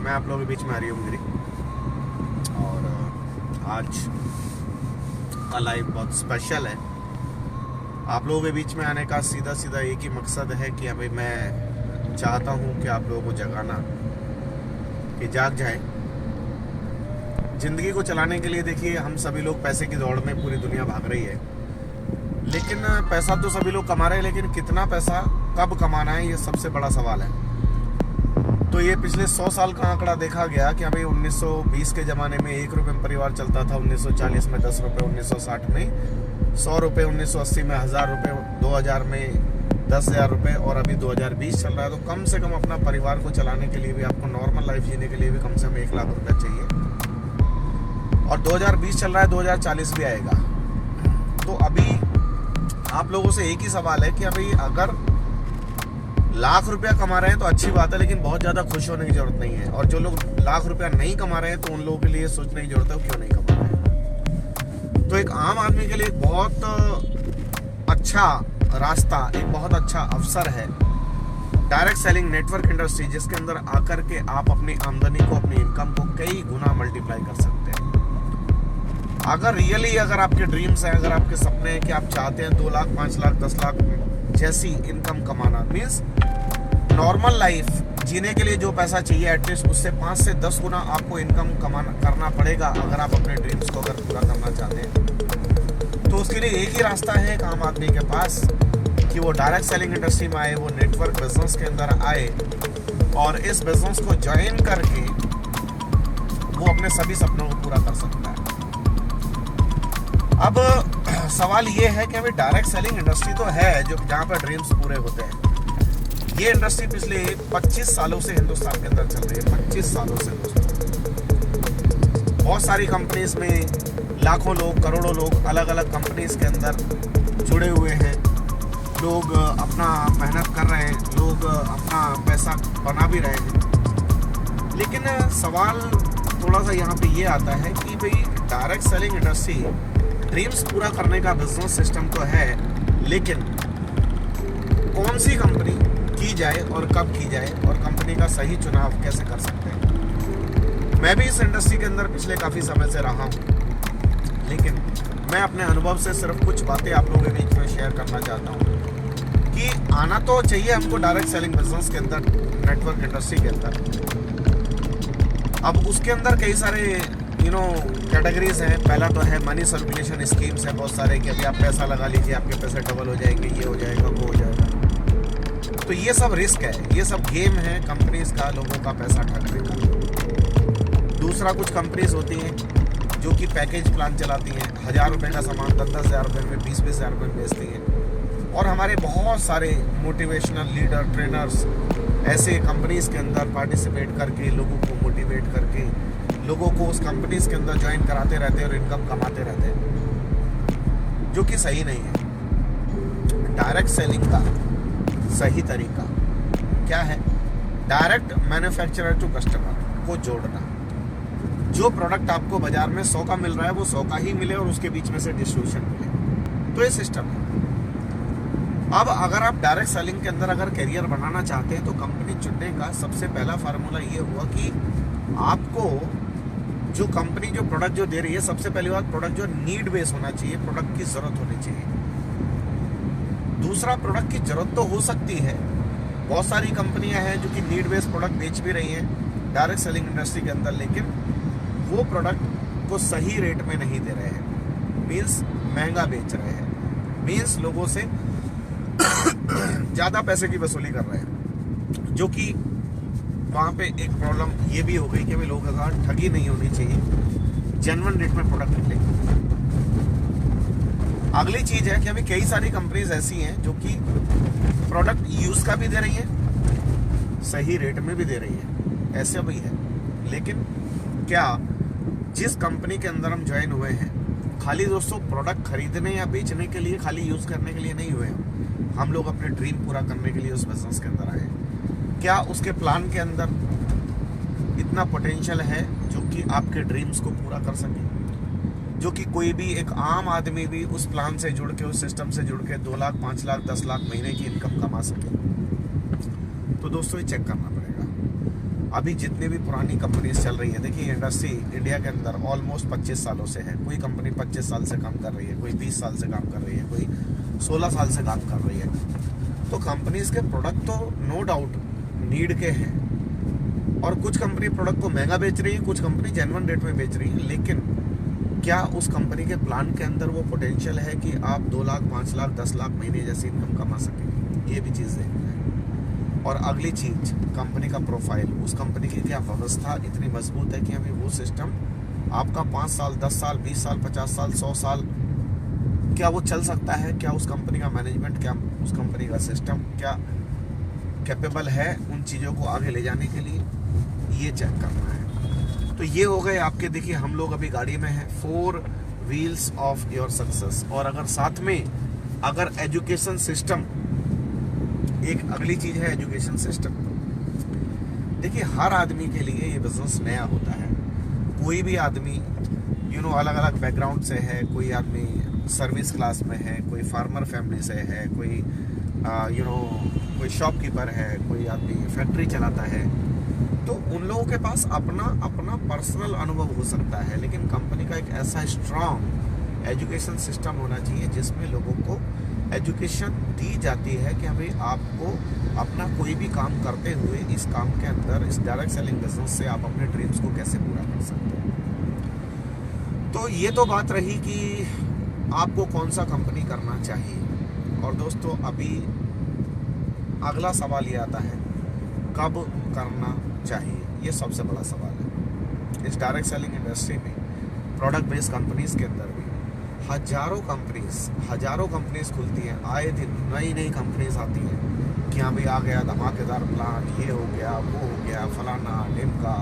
मैं आप लोगों के बीच में हरिओम गिरी। और आज का लाइव बहुत स्पेशल है। आप लोगों के बीच में आने का सीधा सीधा एक ही मकसद है कि अभी मैं चाहता हूं कि आप लोगों को जगाना, कि जाग जाए। ज़िंदगी को चलाने के लिए देखिए, हम सभी लोग पैसे की दौड़ में पूरी दुनिया भाग रही है, लेकिन पैसा तो सभी लोग कमा रहे हैं, लेकिन कितना पैसा कब कमाना है, ये सबसे बड़ा सवाल है। तो ये पिछले 100 साल का आंकड़ा देखा गया कि अभी 1920 के ज़माने में 1 रुपये में परिवार चलता था, 1940 में 10 रुपये, 1960 में 100 रुपये, 1980 में 1000 रुपये, 2000 में 10,000 रुपये और अभी 2020 चल रहा है। तो कम से कम अपना परिवार को चलाने के लिए भी, आपको नॉर्मल लाइफ जीने के लिए भी कम से कम 1 लाख रुपये चाहिए। और 2020 चल रहा है, 2040 भी आएगा। तो अभी आप लोगों से एक ही सवाल है कि अभी अगर लाख रुपया कमा रहे हैं तो अच्छी बात है, लेकिन बहुत ज़्यादा खुश होने की जरूरत नहीं है। और जो लोग लाख रुपया नहीं कमा रहे हैं तो उन लोगों के लिए सोचने की जरूरत है क्यों नहीं कमा रहे हैं। तो एक आम आदमी के लिए बहुत अच्छा रास्ता, एक बहुत अच्छा अवसर है डायरेक्ट सेलिंग नेटवर्क इंडस्ट्री, जिसके अंदर आकर के आप अपनी आमदनी को, अपनी इनकम को कई गुना मल्टीप्लाई कर सकते हैं। अगर रियली अगर आपके ड्रीम्स हैं, अगर आपके सपने हैं कि आप चाहते हैं 2 लाख, 5 लाख, 10 लाख जैसी इनकम कमाना, मीन्स नॉर्मल लाइफ जीने के लिए जो पैसा चाहिए एटलीस्ट उससे 5 से 10 गुना आपको इनकम करना पड़ेगा अगर आप अपने ड्रीम्स को अगर पूरा करना चाहते हैं। तो उसके लिए एक ही रास्ता है एक आम आदमी के पास कि वो डायरेक्ट सेलिंग इंडस्ट्री में आए, वो नेटवर्क बिजनेस के अंदर आए और इस बिजनेस को ज्वाइन करके वो अपने सभी सपनों को पूरा कर सकता है। अब सवाल ये है कि अभी डायरेक्ट सेलिंग इंडस्ट्री तो है जो जहाँ पर ड्रीम्स पूरे होते हैं। ये इंडस्ट्री पिछले 25 सालों से हिंदुस्तान के अंदर चल रही है, 25 सालों से बहुत सारी कंपनीज में लाखों लोग, करोड़ों लोग अलग अलग कंपनीज के अंदर जुड़े हुए हैं। लोग अपना मेहनत कर रहे हैं, लोग अपना पैसा बना भी रहे हैं। लेकिन सवाल थोड़ा सा यहाँ पे ये आता है कि भाई डायरेक्ट सेलिंग इंडस्ट्री ड्रीम्स पूरा करने का बिजनेस सिस्टम तो है, लेकिन कौन सी कंपनी की जाए और कब की जाए और कंपनी का सही चुनाव कैसे कर सकते हैं। मैं भी इस इंडस्ट्री के अंदर पिछले काफ़ी समय से रहा हूँ, लेकिन मैं अपने अनुभव से सिर्फ कुछ बातें आप लोगों के बीच में शेयर करना चाहता हूँ कि आना तो चाहिए हमको डायरेक्ट सेलिंग बिजनेस के अंदर, नेटवर्क इंडस्ट्री के अंदर। अब उसके अंदर कई सारे कैटेगरीज हैं। पहला तो है मनी सर्कुलेशन स्कीम्स है बहुत सारे, कि अभी आप पैसा लगा लीजिए, आपके पैसे डबल हो जाएंगे, ये हो जाएगा, वो हो जाएगा। तो ये सब रिस्क है, ये सब गेम है कंपनीज का, लोगों का पैसा ठगने का। दूसरा, कुछ कंपनीज होती हैं जो कि पैकेज प्लान चलाती हैं, 1000 रुपये का सामान 10,000 रुपये में, 20,000 रुपये में बेचती हैं। और हमारे बहुत सारे मोटिवेशनल लीडर, ट्रेनर्स ऐसे कंपनीज के अंदर पार्टिसिपेट करके लोगों को मोटिवेट करके लोगों को उस कंपनीज के अंदर ज्वाइन कराते रहते हैं और इनकम कमाते रहते हैं, जो कि सही नहीं है। डायरेक्ट सेलिंग का सही तरीका क्या है? डायरेक्ट मैन्युफैक्चरर टू कस्टमर को जोड़ना। जो प्रोडक्ट आपको बाजार में 100 का मिल रहा है वो 100 का ही मिले और उसके बीच में से डिस्ट्रीब्यूशन मिले, तो ये सिस्टम है। अब अगर आप डायरेक्ट सेलिंग के अंदर अगर करियर बनाना चाहते हैं तो कंपनी चुनने का सबसे पहला फार्मूला ये हुआ कि आपको जो कंपनी जो प्रोडक्ट जो दे रही है, सबसे पहली बात प्रोडक्ट जो नीड बेस होना चाहिए, प्रोडक्ट की जरूरत होनी चाहिए। दूसरा, प्रोडक्ट की जरूरत तो हो सकती है, बहुत सारी कंपनियां हैं जो कि नीड बेस प्रोडक्ट बेच भी रही हैं डायरेक्ट सेलिंग इंडस्ट्री के अंदर, लेकिन वो प्रोडक्ट को सही रेट में नहीं दे रहे हैं, मीन्स महंगा बेच रहे हैं, मीन्स लोगों से ज़्यादा पैसे की वसूली कर रहे हैं। जो कि वहाँ पे एक प्रॉब्लम ये भी हो गई कि भाई लोगों का ठगी नहीं होनी चाहिए, जेन्युइन रेट में प्रोडक्ट मिले। अगली चीज़ है कि अभी कई सारी कंपनीज ऐसी हैं जो कि प्रोडक्ट यूज़ का भी दे रही है, सही रेट में भी दे रही है, ऐसे भी है। लेकिन क्या जिस कंपनी के अंदर हम ज्वाइन हुए हैं, खाली दोस्तों प्रोडक्ट खरीदने या बेचने के लिए, खाली यूज़ करने के लिए नहीं हुए हम लोग अपने ड्रीम पूरा करने के लिए उस बिजनेस के अंदर आए। क्या उसके प्लान के अंदर इतना पोटेंशियल है जो कि आपके ड्रीम्स को पूरा कर सके, जो कि कोई भी एक आम आदमी भी उस प्लान से जुड़ के, उस सिस्टम से जुड़ के 2 लाख, 5 लाख, 10 लाख महीने की इनकम कमा सके? तो दोस्तों ये चेक करना पड़ेगा। अभी जितनी भी पुरानी कंपनीज चल रही है, देखिए इंडस्ट्री इंडिया के अंदर ऑलमोस्ट 25 सालों से है। कोई कंपनी 25 साल से काम कर रही है, कोई 20 साल से काम कर रही है, कोई 16 साल से काम कर रही है। तो कंपनीज के प्रोडक्ट तो नो डाउट नीड के हैं, और कुछ कंपनी प्रोडक्ट को महंगा बेच रही है, कुछ कंपनी जेन्युइन रेट में बेच रही है। लेकिन क्या उस कंपनी के प्लान के अंदर वो पोटेंशियल है कि आप 2 लाख 5 लाख 10 लाख महीने जैसी इनकम कमा सकेंगे? ये भी चीज़ देखना है। और अगली चीज, कंपनी का प्रोफाइल, उस कंपनी की क्या व्यवस्था इतनी मजबूत है कि अभी वो सिस्टम आपका 5 साल 10 साल 20 साल 50 साल 100 साल क्या वो चल सकता है? क्या उस कंपनी का मैनेजमेंट, क्या उस कंपनी का सिस्टम क्या कैपेबल है उन चीज़ों को आगे ले जाने के लिए? ये चेक करना है। तो ये हो गए आपके, देखिए हम लोग अभी गाड़ी में हैं, 4 व्हील्स ऑफ योर सक्सेस। और अगर साथ में अगर एजुकेशन सिस्टम, एक अगली चीज है एजुकेशन सिस्टम। देखिए हर आदमी के लिए ये बिजनेस नया होता है। कोई भी आदमी अलग अलग बैकग्राउंड से है, कोई आदमी सर्विस क्लास में है, कोई फार्मर फैमिली से है, कोई कोई शॉपकीपर है, कोई आदमी फैक्ट्री चलाता है। तो उन लोगों के पास अपना अपना पर्सनल अनुभव हो सकता है, लेकिन कंपनी का एक ऐसा स्ट्रॉन्ग एजुकेशन सिस्टम होना चाहिए जिसमें लोगों को एजुकेशन दी जाती है कि अभी आपको अपना कोई भी काम करते हुए इस काम के अंदर, इस डायरेक्ट सेलिंग बिजनेस से आप अपने ड्रीम्स को कैसे पूरा कर सकते हैं। तो ये तो बात रही कि आपको कौन सा कंपनी करना चाहिए। और दोस्तों अभी अगला सवाल ये आता है, कब करना चाहिए? ये सबसे बड़ा सवाल है। इस डायरेक्ट सेलिंग इंडस्ट्री में, प्रोडक्ट बेस्ड कंपनीज के अंदर भी हजारों कंपनीज खुलती हैं। आए दिन नई नई कंपनीज आती हैं कि अभी आ गया धमाकेदार प्लान, ये हो गया, वो हो गया, फलाना ढिमका।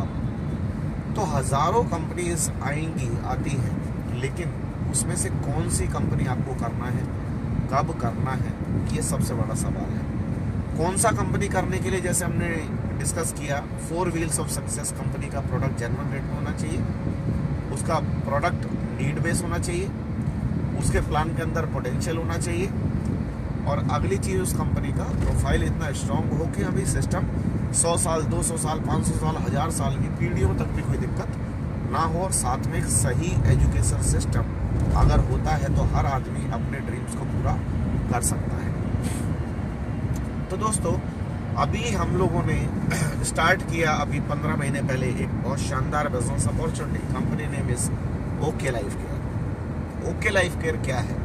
तो हजारों कंपनीज आएंगी, आती हैं, लेकिन उसमें से कौन सी कंपनी आपको करना है, कब करना है, ये सबसे बड़ा सवाल है। कौन सा कंपनी करने के लिए, जैसे हमने डिस्कस किया, 4 व्हील्स ऑफ सक्सेस। कंपनी का प्रोडक्ट जेन्युइन रेट में होना चाहिए, उसका प्रोडक्ट नीड बेस होना चाहिए, उसके प्लान के अंदर पोटेंशियल होना चाहिए, और अगली चीज़ उस कंपनी का प्रोफाइल इतना स्ट्रांग हो कि अभी सिस्टम 100 साल 200 साल 500 साल 1000 साल की पीढ़ियों तक भी कोई दिक्कत ना हो। और साथ में एक सही एजुकेशन सिस्टम अगर होता है तो हर आदमी अपने ड्रीम्स को पूरा कर सकता है। तो दोस्तों अभी हम लोगों ने स्टार्ट किया अभी 15 महीने पहले एक बहुत शानदार business opportunity. Company name is okay life care. Okay life care क्या है?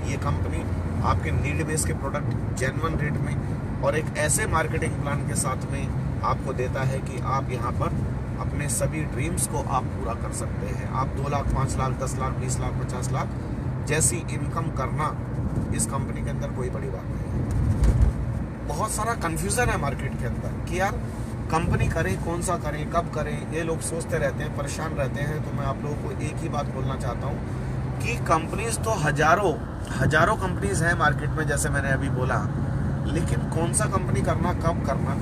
ये कंपनी आपके नीड बेस के प्रोडक्ट जेन्युइन रेट में और एक ऐसे मार्केटिंग प्लान के साथ में आपको देता है कि आप यहाँ पर अपने सभी ड्रीम्स को आप पूरा कर सकते हैं। आप 2 लाख 5 लाख 10 लाख 20 लाख 50 लाख जैसी इनकम करना इस कंपनी के अंदर कोई बड़ी बात नहीं है। बहुत सारा कंफ्यूजन है मार्केट के अंदर कि यार कंपनी करें, कौन सा करें, कब करें, ये लोग सोचते रहते हैं, परेशान रहते हैं। तो मैं आप लोगों को एक ही बात बोलना चाहता हूँ कि कंपनीज तो हजारों कंपनीज हैं मार्केट में, जैसे मैंने अभी बोला, लेकिन कौन सा कंपनी करना, कब करना,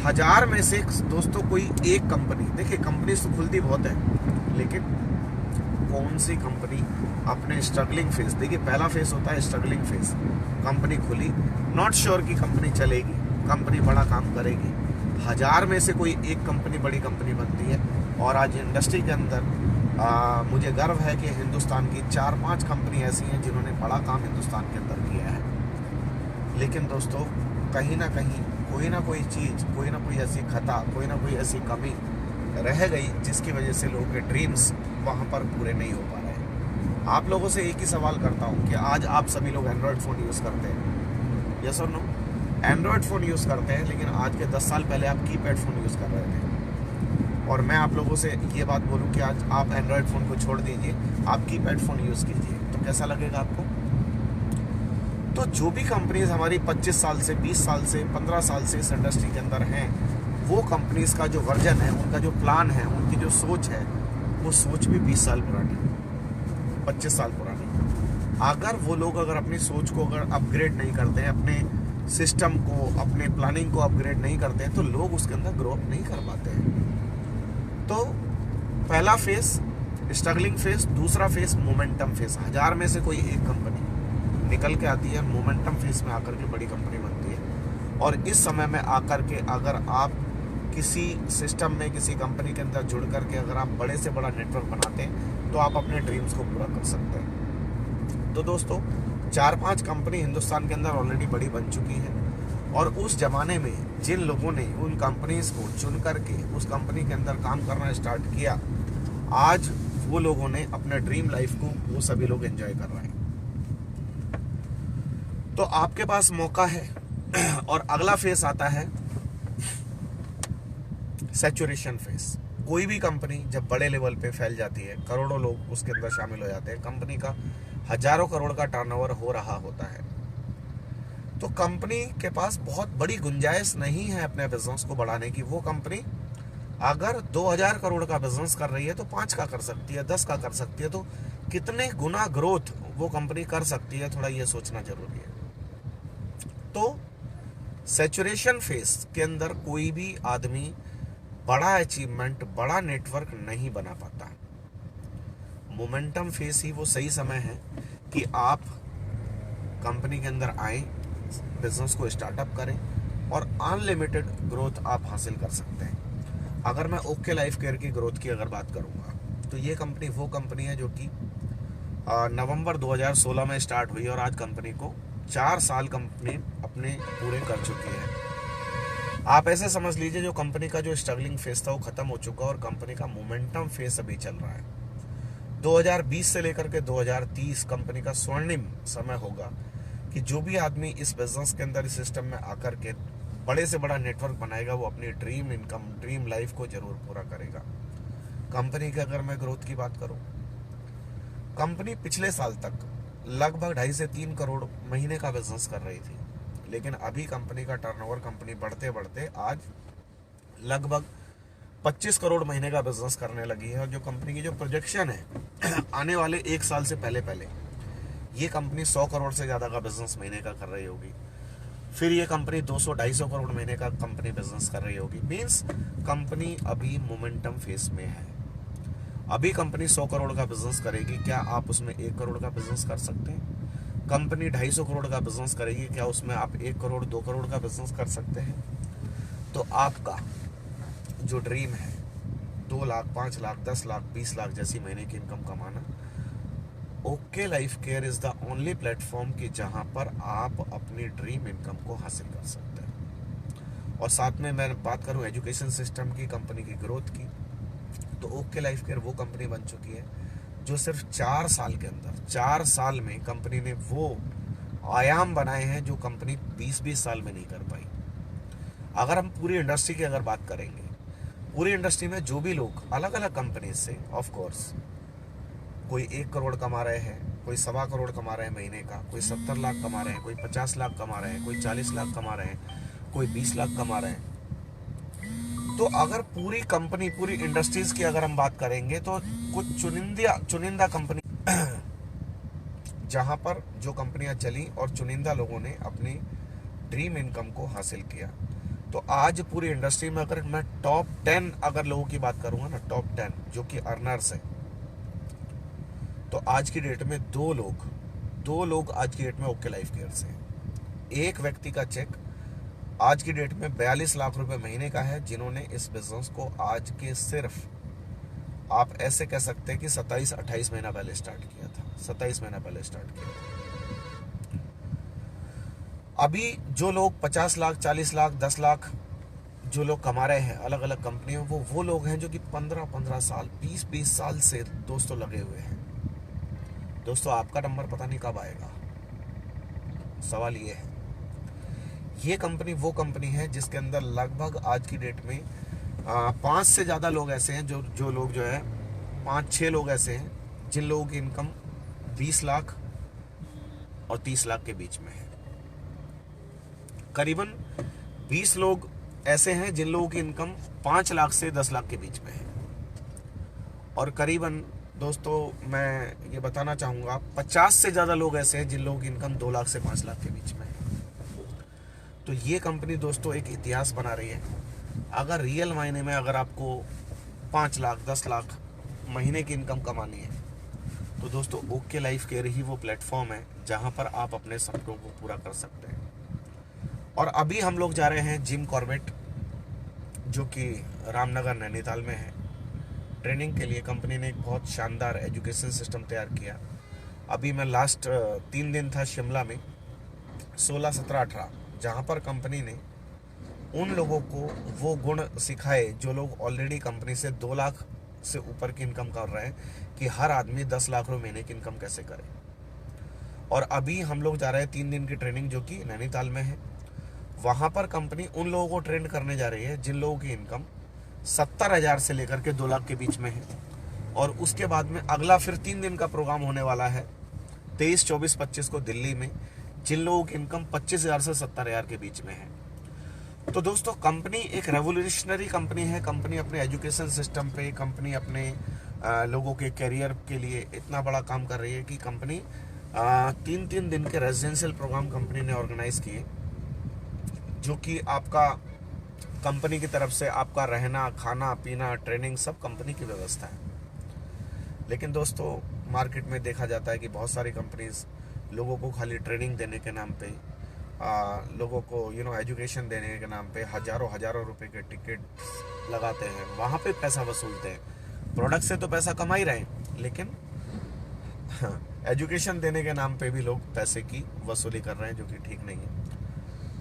1000 में से दोस्तों कोई एक कंपनी, देखिए कंपनीज तो खुलती बहुत है, लेकिन कौन सी कंपनी अपने स्ट्रगलिंग फेज, देखिए पहला फेज होता है स्ट्रगलिंग फेज, कंपनी खुली, नॉट श्योर कि कंपनी चलेगी, कंपनी बड़ा काम करेगी, 1000 में से कोई एक कंपनी बड़ी कंपनी बनती है। और आज इंडस्ट्री के अंदर मुझे गर्व है कि हिंदुस्तान की 4-5 कंपनी ऐसी हैं जिन्होंने बड़ा काम हिंदुस्तान के अंदर किया है। लेकिन दोस्तों कहीं ना कहीं कोई ना कोई चीज़, कोई ना कोई ऐसी खता, कोई ना कोई ऐसी कमी रह गई जिसकी वजह से लोगों के ड्रीम्स वहाँ पर पूरे नहीं हो पा रहे। आप लोगों से एक ही सवाल करता हूँ कि आज आप सभी लोग एंड्रॉयड फ़ोन यूज़ करते हैं, यस और नो? एंड्रॉयड फ़ोन यूज़ करते हैं, लेकिन आज के 10 साल पहले आप कीपैड फ़ोन यूज़ कर रहे थे। और मैं आप लोगों से ये बात बोलूँ कि आज आप एंड्रॉयड फ़ोन को छोड़ दीजिए, आप कीपैड फ़ोन यूज़ कीजिए, तो कैसा लगेगा आपको? तो जो भी कंपनीज हमारी 25 साल से 20 साल से 15 साल से इस इंडस्ट्री के अंदर हैं, वो कंपनीज का जो वर्जन है, उनका जो प्लान है, उनकी जो सोच है, वो सोच भी 20 साल पुरानी, 25 साल पुरानी। अगर वो लोग अगर अपनी सोच को अगर अपग्रेड नहीं करते हैं, अपने सिस्टम को, अपने प्लानिंग को अपग्रेड नहीं करते हैं, तो लोग उसके अंदर ग्रो अप नहीं कर पाते हैं। तो पहला फेस स्ट्रगलिंग फेस, दूसरा फेस मोमेंटम फेस। 1000 में से कोई एक कंपनी निकल के आती है, मोमेंटम फेस में आकर के बड़ी कंपनी बनती है। और इस समय में आकर के अगर आप किसी सिस्टम में, किसी कंपनी के अंदर जुड़ करके अगर आप बड़े से बड़ा नेटवर्क बनाते हैं तो आप अपने ड्रीम्स को पूरा कर सकते हैं। तो दोस्तों 4-5 कंपनी हिंदुस्तान के अंदर ऑलरेडी बड़ी बन चुकी है, और उस जमाने में जिन लोगों ने उन कंपनीज को चुन करके उस कंपनी के अंदर काम करना स्टार्ट किया, आज वो लोगों ने अपने ड्रीम लाइफ को वो सभी लोग एंजॉय कर रहे हैं। तो आपके पास मौका है। और अगला फेस आता है सैचुरेशन फेस। कोई भी कंपनी जब बड़े लेवल पे फैल जाती है, करोड़ों लोग उसके अंदर शामिल हो जाते हैं, कंपनी का हजारों करोड़ का टर्नओवर हो रहा होता है, तो कंपनी के पास बहुत बड़ी गुंजाइश नहीं है अपने बिजनेस को बढ़ाने की। वो कंपनी अगर 2000 करोड़ का बिजनेस कर रही है तो 5 का कर सकती है, 10 का कर सकती है। तो कितने गुना ग्रोथ वो कंपनी कर सकती है, थोड़ा ये सोचना जरूरी है। तो सैचुरेशन फेस के अंदर कोई भी आदमी बड़ा अचीवमेंट, बड़ा नेटवर्क नहीं बना पाता। मोमेंटम फेस ही वो सही समय है कि आप कंपनी के अंदर आए, बिजनेस को स्टार्टअप करें और अनलिमिटेड ग्रोथ आप हासिल कर सकते हैं। अगर मैं ओके लाइफ केयर की ग्रोथ की अगर बात करूंगा, तो ये कंपनी वो कंपनी है जो कि नवंबर 2016 में स्टार्ट हुई और आज कंपनी को 4 साल कंपनी अपने पूरे कर चुकी है। आप ऐसे समझ लीजिए जो कंपनी का जो स्ट्रगलिंग फेस था वो खत्म हो चुका और कंपनी का मोमेंटम फेस अभी चल रहा है। 2020 से लेकर के 2030 कंपनी का स्वर्णिम समय होगा कि जो भी आदमी इस बिजनेस के अंदर, इस सिस्टम में आकर के बड़े से बड़ा नेटवर्क बनाएगा, वो अपनी ड्रीम इनकम, ड्रीम लाइफ को जरूर पूरा करेगा। कंपनी की अगर मैं ग्रोथ की बात करूं, कंपनी पिछले साल तक लगभग 2.5 से 3 करोड़ महीने का बिजनेस कर रही थी, लेकिन अभी कंपनी का टर्नओवर, कंपनी बढ़ते बढ़ते आज लगभग 25 करोड़ महीने का बिजनेस करने लगी है। और जो कंपनी की जो प्रोजेक्शन है आने वाले 1 साल से पहले ये कंपनी 100 करोड़ से ज़्यादा का बिजनेस महीने का कर रही होगी। फिर ये कंपनी 200-250 करोड़ महीने का कंपनी बिजनेस कर रही होगी। मीन्स कंपनी अभी मोमेंटम फेस में है। अभी कंपनी 100 करोड़ का बिजनेस करेगी, क्या आप उसमें 1 करोड़ का बिजनेस कर सकते हैं? कंपनी 250 करोड़ का बिजनेस करेगी, क्या उसमें आप 1 करोड़ 2 करोड़ का बिजनेस कर सकते हैं? तो आपका जो ड्रीम है 2 लाख, 5 लाख, 10 लाख, 20 लाख जैसी महीने की इनकम कमाना, okay life care is the only platform कि जहां पर आप अपनी ड्रीम इनकम को हासिल कर सकते हैं। और साथ में मैं बात करूं एजुकेशन सिस्टम की, कंपनी की ग्रोथ की, तो ओके लाइफ केयर वो कंपनी बन चुकी है जो सिर्फ 4 साल के अंदर, 4 साल में कंपनी ने वो आयाम बनाए हैं जो कंपनी 20-20 साल में नहीं कर पाई। अगर हम पूरी इंडस्ट्री की अगर बात करेंगे, पूरी इंडस्ट्री में जो भी लोग अलग अलग कंपनी से, ऑफ कोर्स कोई 1 करोड़ कमा रहे हैं, कोई 1.25 करोड़ कमा रहे हैं महीने का, कोई 70 लाख कमा रहे हैं, कोई 50 लाख कमा रहे हैं, कोई 40 लाख कमा रहे हैं, कोई 20 लाख कमा रहे हैं। तो अगर पूरी कंपनी, पूरी इंडस्ट्रीज की अगर हम बात करेंगे तो कुछ चुनिंदा कंपनी जहां पर जो कंपनियां चली और चुनिंदा लोगों ने अपनी ड्रीम इनकम को हासिल किया। तो आज पूरी इंडस्ट्री में अगर मैं टॉप 10 अगर लोगों की बात करूंगा ना, टॉप 10 जो कि अर्नर्स है, तो आज की डेट में दो लोग आज की डेट में ओके लाइफ केयर से। एक व्यक्ति का चेक आज की डेट में 42 लाख रुपए महीने का है, जिन्होंने इस बिजनेस को आज के सिर्फ आप ऐसे कह सकते हैं कि 27-28 महीना पहले स्टार्ट किया था। 27 महीना पहले स्टार्ट किया था। अभी जो लोग 50 लाख, 40 लाख, 10 लाख जो लोग कमा रहे हैं अलग अलग कंपनियों, वो लोग हैं जो कि 15-15 साल, 20-20 साल से दोस्तों लगे हुए हैं। दोस्तों आपका नंबर पता नहीं कब आएगा। सवाल ये है, ये कंपनी वो कंपनी है जिसके अंदर लगभग आज की डेट में 5 से ज़्यादा लोग ऐसे हैं, जो लोग जो है 5-6 लोग ऐसे हैं जिन लोगों की इनकम 20 लाख और 30 लाख के बीच में है। करीबन 20 लोग ऐसे हैं जिन लोगों की इनकम 5 लाख से 10 लाख के बीच में है। और करीबन दोस्तों मैं ये बताना चाहूँगा 50 से ज़्यादा लोग ऐसे हैं जिन लोगों की इनकम 2 लाख से 5 लाख के बीच में है। तो ये कंपनी दोस्तों एक इतिहास बना रही है। अगर रियल मायने में अगर आपको 5 लाख 10 लाख महीने की इनकम कमानी है, तो दोस्तों ओके लाइफ केयर ही वो प्लेटफॉर्म है जहाँ पर आप अपने सपनों को पूरा कर सकते हैं। और अभी हम लोग जा रहे हैं जिम कॉर्बेट, जो कि रामनगर नैनीताल में है। ट्रेनिंग के लिए कंपनी ने एक बहुत शानदार एजुकेशन सिस्टम तैयार किया। अभी मैं लास्ट 3 दिन था शिमला में, 16, 17, 18, जहाँ पर कंपनी ने उन लोगों को वो गुण सिखाए जो लोग ऑलरेडी कंपनी से 2 लाख से ऊपर की इनकम कर रहे हैं, कि हर आदमी 10 लाख रुपये महीने की इनकम कैसे करे। और अभी हम लोग जा रहे हैं 3 दिन की ट्रेनिंग जो कि नैनीताल में है। वहाँ पर कंपनी उन लोगों को ट्रेन करने जा रही है जिन लोगों की इनकम 70,000 से लेकर के 2 लाख के बीच में है। और उसके बाद में अगला फिर 3 दिन का प्रोग्राम होने वाला है 23, 24, 25 को दिल्ली में, जिन लोगों की इनकम 25,000 से 70,000 के बीच में है। तो दोस्तों, कंपनी एक रेवोल्यूशनरी कंपनी है। कंपनी अपने एजुकेशन सिस्टम पे, कंपनी अपने लोगों के करियर के लिए इतना बड़ा काम कर रही है कि कंपनी 3-3 दिन के रेजिडेंशियल प्रोग्राम कंपनी ने ऑर्गेनाइज किए, जो कि आपका कंपनी की तरफ से आपका रहना, खाना पीना, ट्रेनिंग सब कंपनी की व्यवस्था है। लेकिन दोस्तों, मार्केट में देखा जाता है कि बहुत सारी कंपनीज लोगों को खाली ट्रेनिंग देने के नाम पे, लोगों को एजुकेशन देने के नाम पे हजारों रुपए के टिकट लगाते हैं, वहाँ पे पैसा वसूलते हैं। प्रोडक्ट से तो पैसा कमा ही रहे हैं, लेकिन एजुकेशन देने के नाम पे भी लोग पैसे की वसूली कर रहे हैं, जो कि ठीक नहीं है।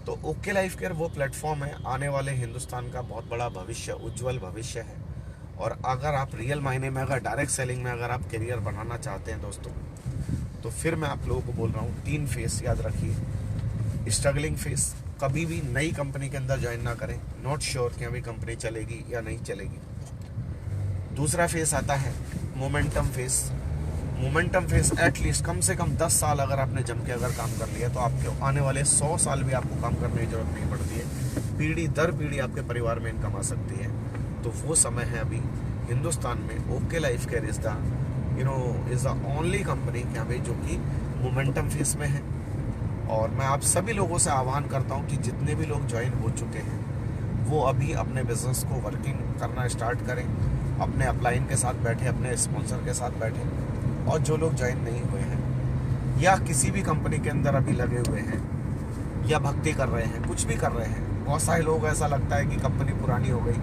तो ओके लाइफ केयर वो प्लेटफॉर्म है, आने वाले हिंदुस्तान का बहुत बड़ा भविष्य, उज्जवल भविष्य है। और अगर आप रियल मायने में, अगर डायरेक्ट सेलिंग में अगर आप करियर बनाना चाहते हैं दोस्तों, तो फिर मैं आप लोगों को बोल रहा हूँ 3 फेस याद रखिए। स्ट्रगलिंग फेस, कभी भी नई कंपनी के अंदर ज्वाइन ना करें, नॉट श्योर कि अभी कंपनी चलेगी या नहीं चलेगी। दूसरा फेस आता है momentum phase. Momentum phase at least कम से कम 10 साल अगर आपने जम के अगर काम कर लिया, तो आपके आने वाले 100 साल भी आपको काम करने की जरूरत नहीं पड़ती है। पीढ़ी दर पीढ़ी आपके परिवार में इनकम आ सकती है। तो वो समय है अभी हिंदुस्तान में। Okay life care is the only company यहाँ पे जो कि मोमेंटम फेस में है। और मैं आप सभी लोगों से आह्वान करता हूँ कि जितने भी लोग ज्वाइन हो चुके हैं, वो अभी अपने बिजनेस को वर्किंग करना स्टार्ट करें, अपने अपलाइन के साथ बैठे, अपने स्पॉन्सर के साथ बैठे। और जो लोग ज्वाइन नहीं हुए हैं या किसी भी कंपनी के अंदर अभी लगे हुए हैं या भक्ति कर रहे हैं, कुछ भी कर रहे हैं, बहुत सारे लोग ऐसा लगता है कि कंपनी पुरानी हो गई,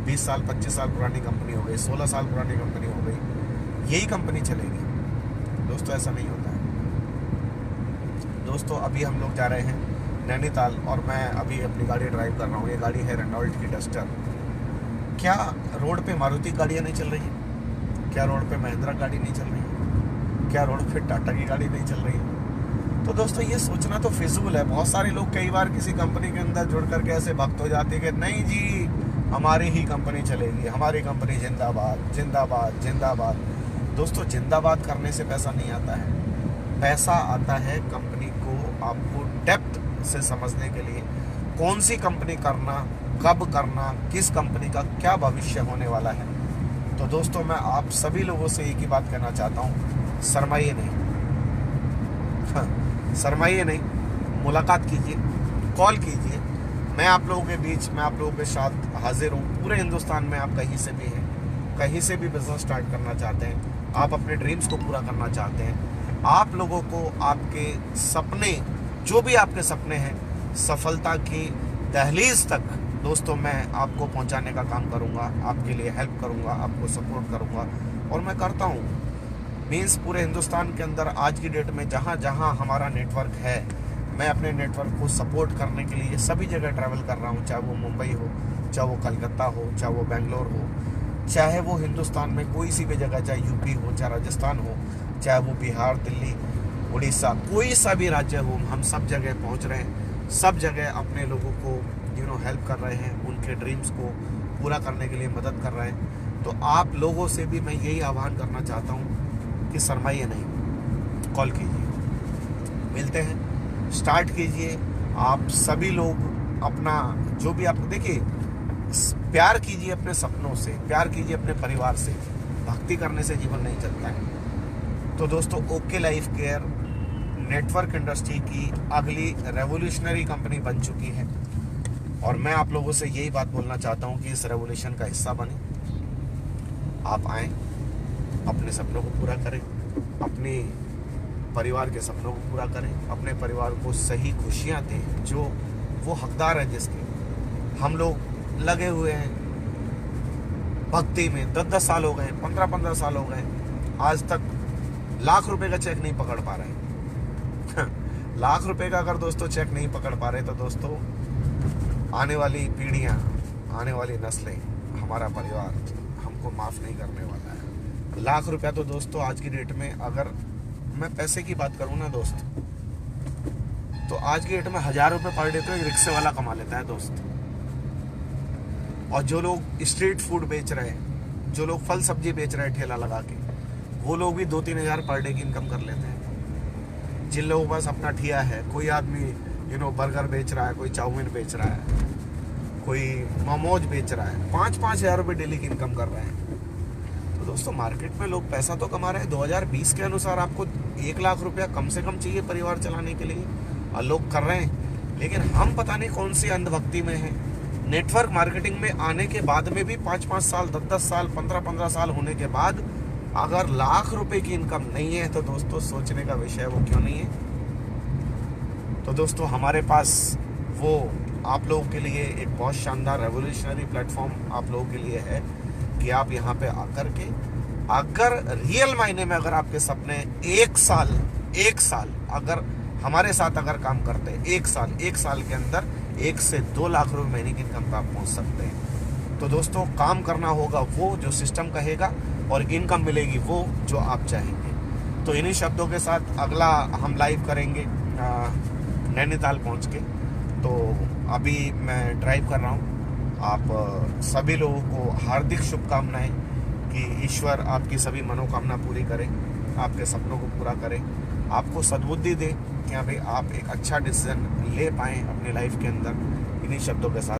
20 साल 25 साल पुरानी कंपनी हो गई, 16 साल पुरानी कंपनी हो गई, यही कंपनी चलेगी। दोस्तों, ऐसा नहीं होता है। दोस्तों, अभी हम लोग जा रहे हैं नैनीताल और मैं अभी अपनी गाड़ी ड्राइव कर रहा हूँ। ये गाड़ी है रेनॉल्ट की डस्टर। क्या रोड पे मारुति गाड़ियाँ नहीं चल रही हैं? क्या रोड पे महिंद्रा गाड़ी नहीं चल रही है? क्या रोड पे टाटा की गाड़ी नहीं चल रही है? तो दोस्तों, ये सोचना तो फिजूल है। बहुत सारे लोग कई बार किसी कंपनी के अंदर जुड़ करके ऐसे भक्त हो जाते हैं कि नहीं जी, हमारी ही कंपनी चलेगी, हमारी कंपनी जिंदाबाद जिंदाबाद जिंदाबाद। दोस्तों, जिंदाबाद करने से पैसा नहीं आता है। पैसा आता है कंपनी को आपको डेप्थ से समझने के लिए, कौन सी कंपनी करना, कब करना, किस कंपनी का क्या भविष्य होने वाला है। तो दोस्तों, मैं आप सभी लोगों से एक ही बात कहना चाहता हूँ, शर्माइए नहीं, शर्माइए नहीं, मुलाकात कीजिए, कॉल कीजिए। मैं आप लोगों के बीच, मैं आप लोगों के साथ हाजिर हूँ। पूरे हिंदुस्तान में आप कहीं से भी हैं, कहीं से भी बिजनेस स्टार्ट करना चाहते हैं, आप अपने ड्रीम्स को पूरा करना चाहते हैं, आप लोगों को आपके सपने, जो भी आपके सपने हैं, सफलता की दहलीज तक दोस्तों मैं आपको पहुंचाने का काम करूंगा, आपके लिए हेल्प करूंगा, आपको सपोर्ट करूंगा। और मैं करता हूं। मीन्स पूरे हिंदुस्तान के अंदर आज की डेट में जहाँ जहाँ हमारा नेटवर्क है, मैं अपने नेटवर्क को सपोर्ट करने के लिए सभी जगह ट्रैवल कर रहा हूँ। चाहे वो मुंबई हो, चाहे वो कलकत्ता हो, चाहे वो बेंगलोर हो, चाहे वो हिंदुस्तान में कोई सी भी जगह, चाहे यूपी हो, चाहे राजस्थान हो, चाहे वो बिहार, दिल्ली, उड़ीसा, कोई सा भी राज्य हो, हम सब जगह पहुँच रहे हैं। सब जगह अपने लोगों को हेल्प कर रहे हैं, उनके ड्रीम्स को पूरा करने के लिए मदद कर रहे हैं। तो आप लोगों से भी मैं यही आह्वान करना चाहता हूँ कि शर्माइए नहीं, कॉल कीजिए, मिलते हैं, स्टार्ट कीजिए। आप सभी लोग अपना जो भी आप देखिए, प्यार कीजिए अपने सपनों से, प्यार कीजिए अपने परिवार से। भक्ति करने से जीवन नहीं चलता है। तो दोस्तों, okay life care network industry की अगली रेवोल्यूशनरी कंपनी बन चुकी है और मैं आप लोगों से यही बात बोलना चाहता हूँ कि इस रेवोल्यूशन का हिस्सा बने। आप आएँ, अपने सपनों को पूरा करें, अपने परिवार के सपनों को पूरा करें, अपने परिवार को सही खुशियाँ दें जो वो हकदार है जिसके। हम लोग लगे हुए हैं भक्ति में, 10-10 साल हो गए, 15-15 साल हो गए, आज तक लाख रुपए का चेक नहीं पकड़ पा रहे लाख रुपए का अगर दोस्तों चेक नहीं पकड़ पा रहे तो दोस्तों आने वाली पीढ़ियां, आने वाली नस्लें, हमारा परिवार हमको माफ नहीं करने वाला है। लाख रुपया तो दोस्तों आज की डेट में, अगर मैं पैसे की बात करूं ना दोस्त, तो आज की डेट में 1000 रुपये पर डे तो एक रिक्शे वाला कमा लेता है दोस्त। और जो लोग स्ट्रीट फूड बेच रहे हैं, जो लोग फल सब्जी बेच रहे हैं ठेला लगा के, वो लोग भी 2-3 हज़ार पर डे की इनकम कर लेते हैं। जिन लोगों के पास अपना ठिया है, कोई आदमी बर्गर बेच रहा है, कोई चाउमीन बेच रहा है, कोई मोमोज बेच रहा है, 5-5 हज़ार रुपये डेली की इनकम कर रहे हैं। तो दोस्तों मार्केट में लोग पैसा तो कमा रहे हैं। 2020 के अनुसार आपको 1 लाख रुपया कम से कम चाहिए परिवार चलाने के लिए, और लोग कर रहे हैं। लेकिन हम पता नहीं कौन सी अंधभक्ति में हैं। नेटवर्क मार्केटिंग में आने के बाद में भी 5-5 साल, 10-10 साल, 15-15 साल होने के बाद अगर लाख रुपए की इनकम नहीं है तो दोस्तों सोचने का विषय वो क्यों नहीं है। तो दोस्तों हमारे पास वो आप लोगों के लिए एक बहुत शानदार रेवोल्यूशनरी प्लेटफॉर्म आप लोगों के लिए है कि आप यहाँ पे आकर के, अगर रियल मायने में अगर आपके सपने एक साल अगर हमारे साथ अगर काम करते हैं, एक साल के अंदर 1 से 2 लाख रुपए महीने की इनकम पे आप पहुंच सकते हैं। तो दोस्तों काम करना होगा वो जो सिस्टम कहेगा, और इनकम मिलेगी वो जो आप चाहेंगे। तो इन्हीं शब्दों के साथ अगला हम लाइव करेंगे नैनीताल पहुंच के। तो अभी मैं ड्राइव कर रहा हूं। आप सभी लोगों को हार्दिक शुभकामनाएं कि ईश्वर आपकी सभी मनोकामना पूरी करे, आपके सपनों को पूरा करे, आपको सद्बुद्धि दे कि हाँ भाई आप एक अच्छा डिसीजन ले पाएँ अपनी लाइफ के अंदर। इन्हीं शब्दों के साथ